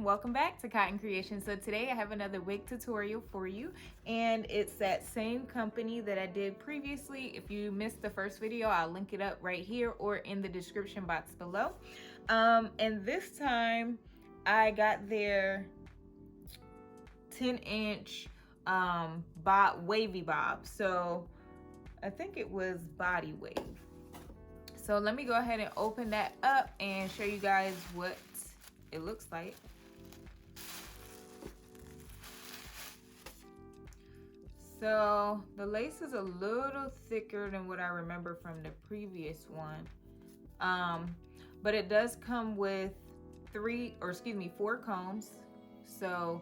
and welcome back to Cotton Creation. So today I have another wig tutorial for you, and it's that same company that I did previously. If you missed the first video, I'll link it up right here or in the description box below. And this time I got their 10-inch wavy bob. So I think it was body wave. So let me go ahead and open that up and show you guys what it looks like. So the lace is a little thicker than what I remember from the previous one. But it does come with 4 combs. So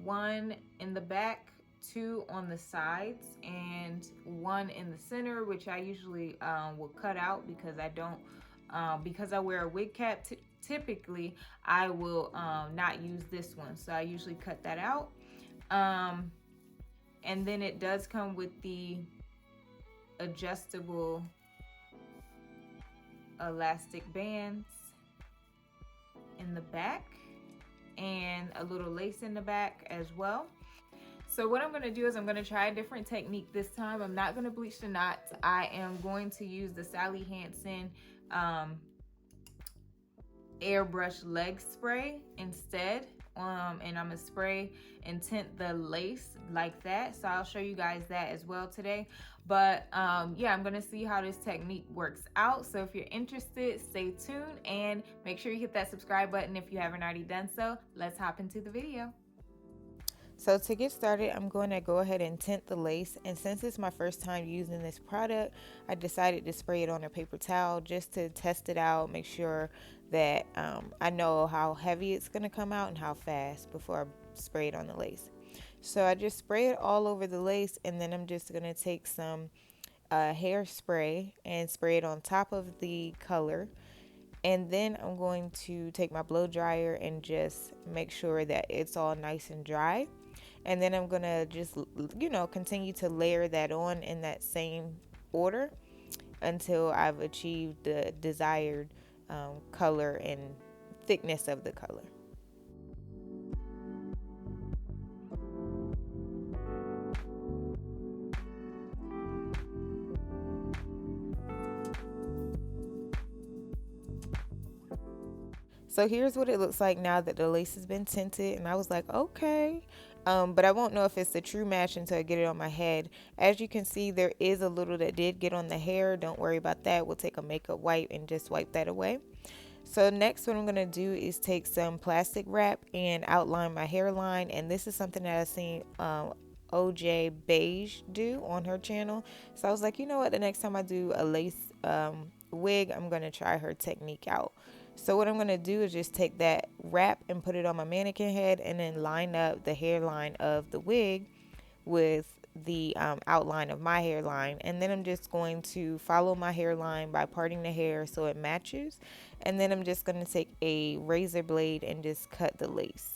1 in the back, 2 on the sides, and 1 in the center, which I usually will cut out because I don't, because I wear a wig cap typically, I will not use this one. So I usually cut that out. And then it does come with the adjustable elastic bands in the back and a little lace in the back as well. So what I'm going to do is I'm going to try a different technique this time. I'm not going to bleach the knots. I am going to use the Sally Hansen airbrush leg spray instead. And I'm gonna spray and tint the lace like that. So I'll show you guys that as well today. But yeah, I'm gonna see how this technique works out. So if you're interested, stay tuned and make sure you hit that subscribe button if you haven't already done so. Let's hop into the video. So to get started, I'm going to go ahead and tint the lace, and since it's my first time using this product, I decided to spray it on a paper towel just to test it out, make sure that I know how heavy it's going to come out and how fast before I spray it on the lace. So I just spray it all over the lace, and then I'm just going to take some hairspray and spray it on top of the color. And then I'm going to take my blow dryer and just make sure that it's all nice and dry. And then I'm gonna just, continue to layer that on in that same order until I've achieved the desired color and thickness of the color. So here's what it looks like now that the lace has been tinted, and I was like, okay. But I won't know if it's the true match until I get it on my head. As you can see, there is a little that did get on the hair. Don't worry about that. We'll take a makeup wipe and just wipe that away. So next, what I'm going to do is take some plastic wrap and outline my hairline. And this is something that I've seen OJ Beige do on her channel. So I was like, you know what? The next time I do a lace wig, I'm going to try her technique out. So what I'm going to do is just take that wrap and put it on my mannequin head and then line up the hairline of the wig with the outline of my hairline. And then I'm just going to follow my hairline by parting the hair so it matches. And then I'm just going to take a razor blade and just cut the lace.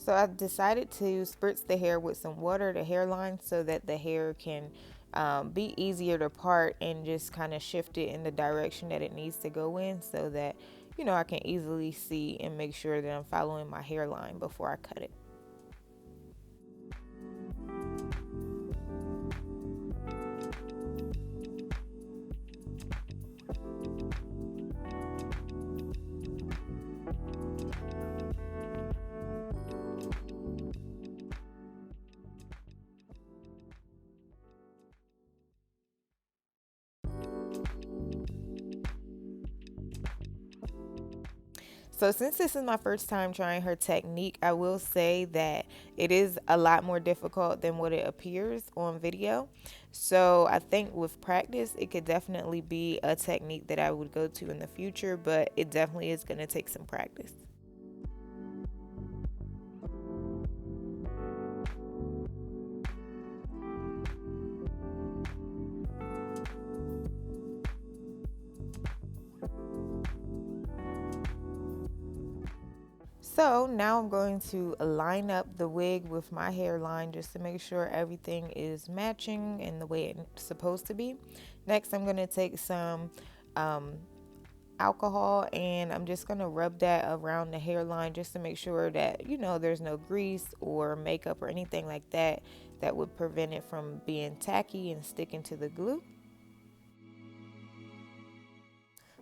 So I decided to spritz the hair with some water, the hairline, so that the hair can be easier to part and just kind of shift it in the direction that it needs to go in so that, I can easily see and make sure that I'm following my hairline before I cut it. So since this is my first time trying her technique, I will say that it is a lot more difficult than what it appears on video. So I think with practice, it could definitely be a technique that I would go to in the future, but it definitely is going to take some practice. So now I'm going to line up the wig with my hairline just to make sure everything is matching in the way it's supposed to be. Next, I'm going to take some alcohol and I'm just going to rub that around the hairline just to make sure that, you know, there's no grease or makeup or anything like that that would prevent it from being tacky and sticking to the glue.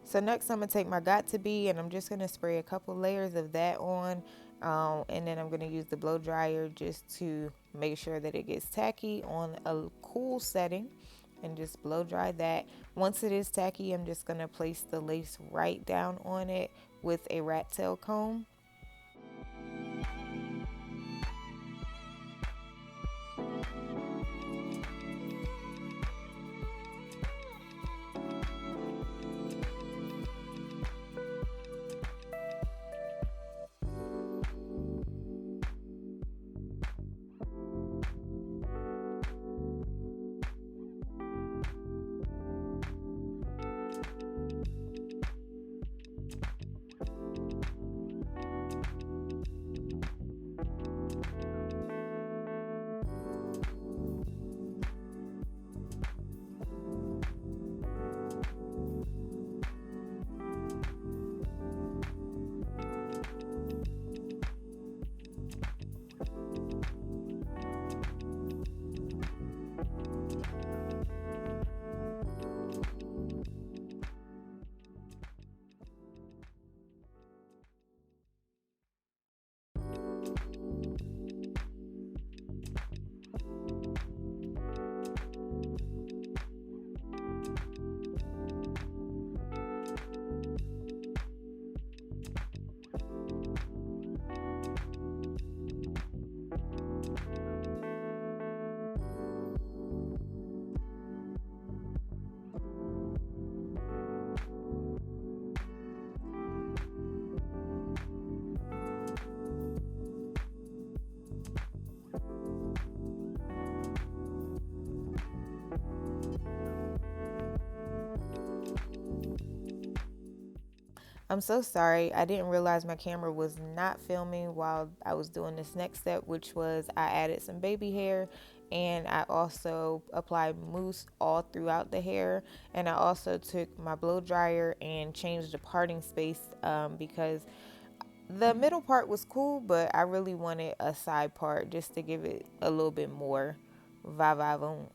So next I'm going to take my Got To Be and I'm just going to spray a couple layers of that on. And then I'm going to use the blow dryer just to make sure that it gets tacky on a cool setting and just blow dry that. Once it is tacky, I'm just going to place the lace right down on it with a rat tail comb. I'm so sorry. I didn't realize my camera was not filming while I was doing this next step, which was I added some baby hair and I also applied mousse all throughout the hair. And I also took my blow dryer and changed the parting space because the middle part was cool, but I really wanted a side part just to give it a little bit more va-va-voom.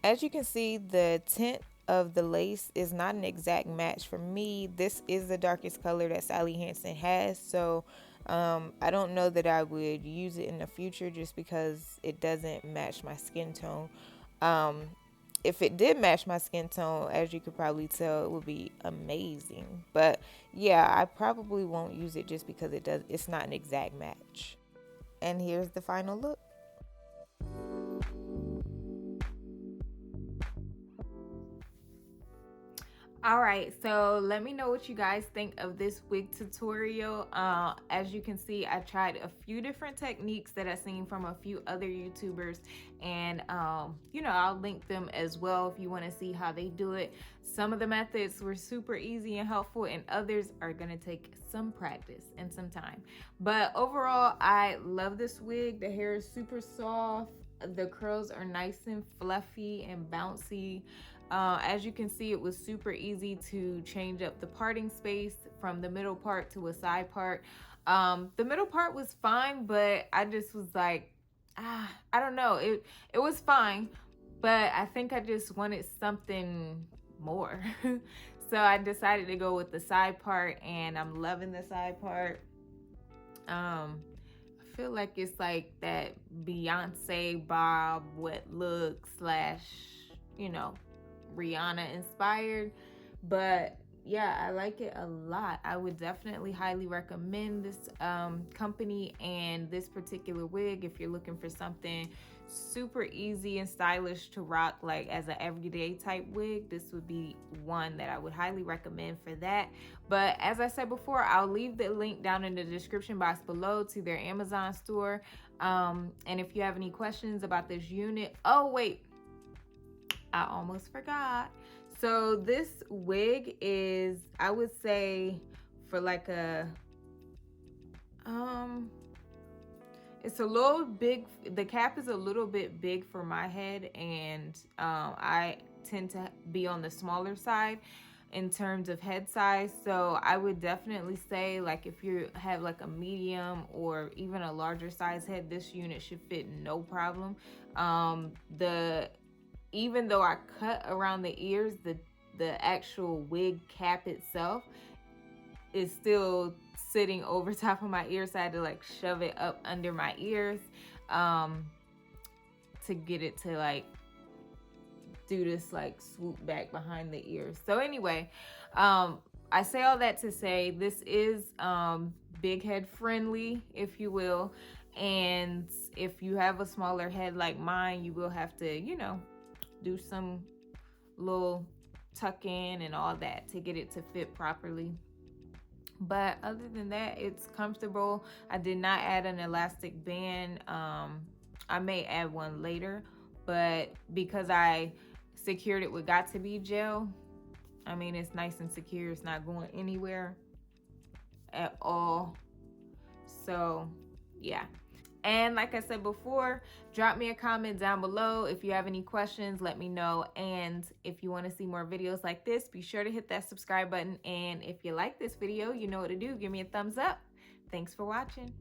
As you can see, the tint of the lace is not an exact match for me. This is the darkest color that Sally Hansen has, so I don't know that I would use it in the future just because it doesn't match my skin tone. Um, if it did match my skin tone, as you could probably tell, it would be amazing. But yeah, I probably won't use it just because it's not an exact match. And here's the final look. All right, so let me know what you guys think of this wig tutorial. As you can see, I tried a few different techniques that I've seen from a few other YouTubers, and you know, I'll link them as well if you want to see how they do it. Some of the methods were super easy and helpful, and others are gonna take some practice and some time. But overall, I love this wig. The hair is super soft. The curls are nice and fluffy and bouncy. As you can see, it was super easy to change up the parting space from the middle part to a side part. The middle part was fine, but I just was like, I don't know. It was fine, but I think I just wanted something more. So I decided to go with the side part, and I'm loving the side part. I feel like it's like that Beyonce Bob wet look slash, you know, Rihanna inspired. But yeah, I like it a lot. I would definitely highly recommend this company and this particular wig if you're looking for something super easy and stylish to rock, like as an everyday type wig. This would be one that I would highly recommend for that. But as I said before, I'll leave the link down in the description box below to their Amazon store. And if you have any questions about this unit, oh wait, I almost forgot. So this wig is, I would say, for like a it's a little big. The cap is a little bit big for my head, and I tend to be on the smaller side in terms of head size. So I would definitely say, like, if you have like a medium or even a larger size head, this unit should fit no problem. Even though I cut around the ears, the actual wig cap itself is still sitting over top of my ear, so I had to like shove it up under my ears to get it to like do this like swoop back behind the ears. So anyway, I say all that to say this is big head friendly, if you will, and if you have a smaller head like mine, you will have to, you know, do some little tuck in and all that to get it to fit properly. But other than that, it's comfortable. I did not add an elastic band. I may add one later, but because I secured it with Got To Be gel, I mean, it's nice and secure. It's not going anywhere at all. So yeah. And like I said before, drop me a comment down below. If you have any questions, let me know. And if you want to see more videos like this, be sure to hit that subscribe button. And if you like this video, you know what to do. Give me a thumbs up. Thanks for watching.